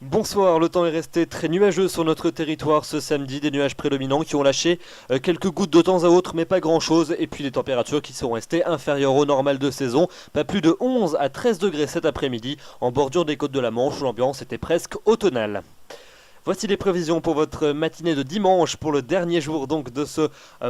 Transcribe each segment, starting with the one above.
Bonsoir, le temps est resté très nuageux sur notre territoire ce samedi, des nuages prédominants qui ont lâché quelques gouttes de temps à autre mais pas grand chose, et puis des températures qui sont restées inférieures au normal de saison, pas plus de 11 à 13 degrés cet après-midi en bordure des côtes de la Manche où l'ambiance était presque automnale. Voici les prévisions pour votre matinée de dimanche, pour le dernier jour donc de ce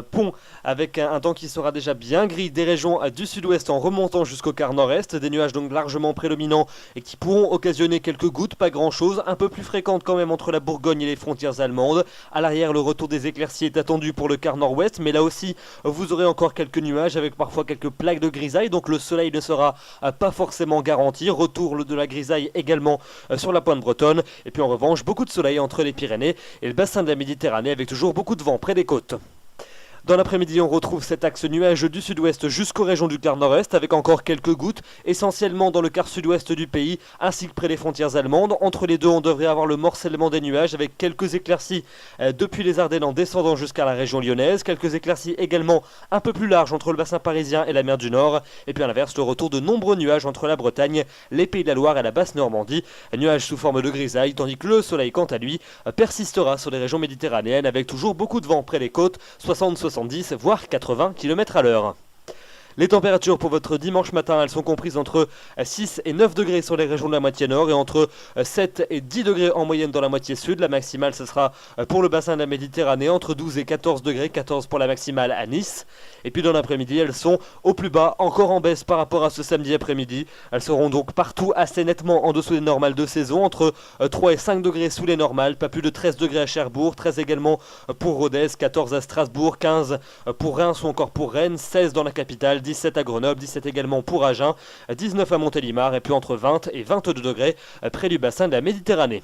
pont, avec un temps qui sera déjà bien gris des régions du sud-ouest en remontant jusqu'au quart nord-est, des nuages donc largement prédominants et qui pourront occasionner quelques gouttes, pas grand-chose, un peu plus fréquentes quand même entre la Bourgogne et les frontières allemandes. À l'arrière, le retour des éclaircies est attendu pour le quart nord-ouest, mais là aussi vous aurez encore quelques nuages avec parfois quelques plaques de grisaille, donc le soleil ne sera pas forcément garanti. Retour de la grisaille également sur la pointe bretonne, et puis en revanche beaucoup de soleil entre les Pyrénées et le bassin de la Méditerranée avec toujours beaucoup de vent près des côtes. Dans l'après-midi, on retrouve cet axe nuageux du sud-ouest jusqu'aux régions du quart nord-est avec encore quelques gouttes, essentiellement dans le quart sud-ouest du pays ainsi que près des frontières allemandes. Entre les deux, on devrait avoir le morcellement des nuages avec quelques éclaircies depuis les Ardennes en descendant jusqu'à la région lyonnaise, quelques éclaircies également un peu plus larges entre le bassin parisien et la mer du Nord, et puis à l'inverse, le retour de nombreux nuages entre la Bretagne, les Pays de la Loire et la basse Normandie, nuages sous forme de grisaille, tandis que le soleil, quant à lui, persistera sur les régions méditerranéennes avec toujours beaucoup de vent près des côtes, 70 voire 80 km à l'heure. Les températures pour votre dimanche matin, elles sont comprises entre 6 et 9 degrés sur les régions de la moitié nord et entre 7 et 10 degrés en moyenne dans la moitié sud. La maximale, ce sera pour le bassin de la Méditerranée entre 12 et 14 degrés, 14 pour la maximale à Nice. Et puis dans l'après-midi, elles sont au plus bas, encore en baisse par rapport à ce samedi après-midi. Elles seront donc partout assez nettement en dessous des normales de saison, entre 3 et 5 degrés sous les normales, pas plus de 13 degrés à Cherbourg, 13 également pour Rodez, 14 à Strasbourg, 15 pour Reims ou encore pour Rennes, 16 dans la capitale, 17 à Grenoble, 17 également pour Agen, 19 à Montélimar et puis entre 20 et 22 degrés près du bassin de la Méditerranée.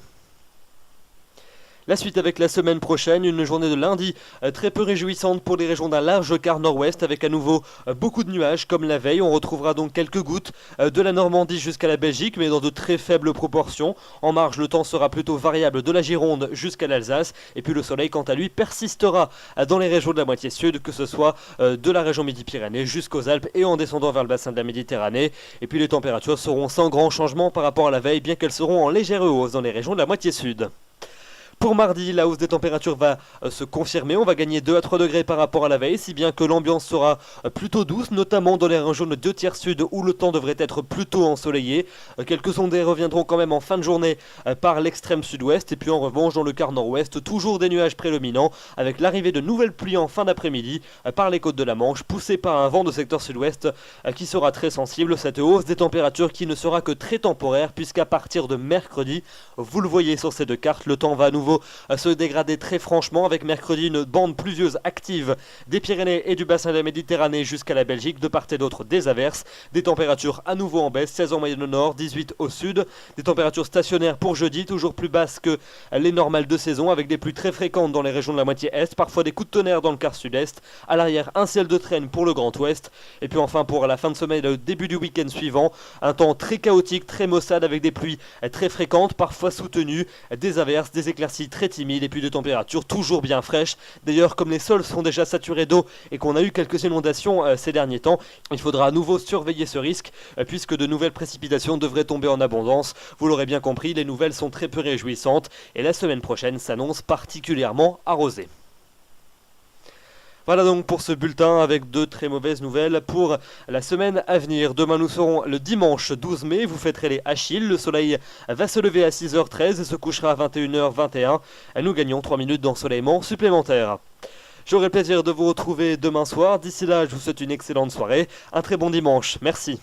La suite avec la semaine prochaine, une journée de lundi très peu réjouissante pour les régions d'un large quart nord-ouest avec à nouveau beaucoup de nuages comme la veille. On retrouvera donc quelques gouttes de la Normandie jusqu'à la Belgique mais dans de très faibles proportions. En marge, le temps sera plutôt variable de la Gironde jusqu'à l'Alsace et puis le soleil quant à lui persistera dans les régions de la moitié sud, que ce soit de la région Midi-Pyrénées jusqu'aux Alpes et en descendant vers le bassin de la Méditerranée. Et puis les températures seront sans grand changement par rapport à la veille, bien qu'elles seront en légère hausse dans les régions de la moitié sud. Pour mardi, la hausse des températures va se confirmer, on va gagner 2 à 3 degrés par rapport à la veille, si bien que l'ambiance sera plutôt douce, notamment dans les régions de 2/3 sud où le temps devrait être plutôt ensoleillé. Quelques ondées reviendront quand même en fin de journée par l'extrême sud-ouest, et puis en revanche dans le quart nord-ouest, toujours des nuages prédominants, avec l'arrivée de nouvelles pluies en fin d'après-midi par les côtes de la Manche, poussées par un vent de secteur sud-ouest qui sera très sensible. Cette hausse des températures qui ne sera que très temporaire, puisqu'à partir de mercredi, vous le voyez sur ces deux cartes, le temps va à nouveau se dégrader très franchement, avec mercredi une bande pluvieuse active des Pyrénées et du bassin de la Méditerranée jusqu'à la Belgique, de part et d'autre des averses, des températures à nouveau en baisse, 16 en moyenne au nord, 18 au sud, des températures stationnaires pour jeudi, toujours plus basses que les normales de saison, avec des pluies très fréquentes dans les régions de la moitié est, parfois des coups de tonnerre dans le quart sud-est, à l'arrière un ciel de traîne pour le grand ouest, et puis enfin pour la fin de semaine et le début du week-end suivant, un temps très chaotique, très maussade, avec des pluies très fréquentes, parfois soutenues, des averses, des éclaircies très timide et puis de températures toujours bien fraîches. D'ailleurs, comme les sols sont déjà saturés d'eau et qu'on a eu quelques inondations ces derniers temps, il faudra à nouveau surveiller ce risque puisque de nouvelles précipitations devraient tomber en abondance. Vous l'aurez bien compris, les nouvelles sont très peu réjouissantes et la semaine prochaine s'annonce particulièrement arrosée. Voilà donc pour ce bulletin avec de très mauvaises nouvelles pour la semaine à venir. Demain nous serons le dimanche 12 mai, vous fêterez les Achilles, le soleil va se lever à 6h13 et se couchera à 21h21. Nous gagnons 3 minutes d'ensoleillement supplémentaire. J'aurai le plaisir de vous retrouver demain soir, d'ici là je vous souhaite une excellente soirée, un très bon dimanche, merci.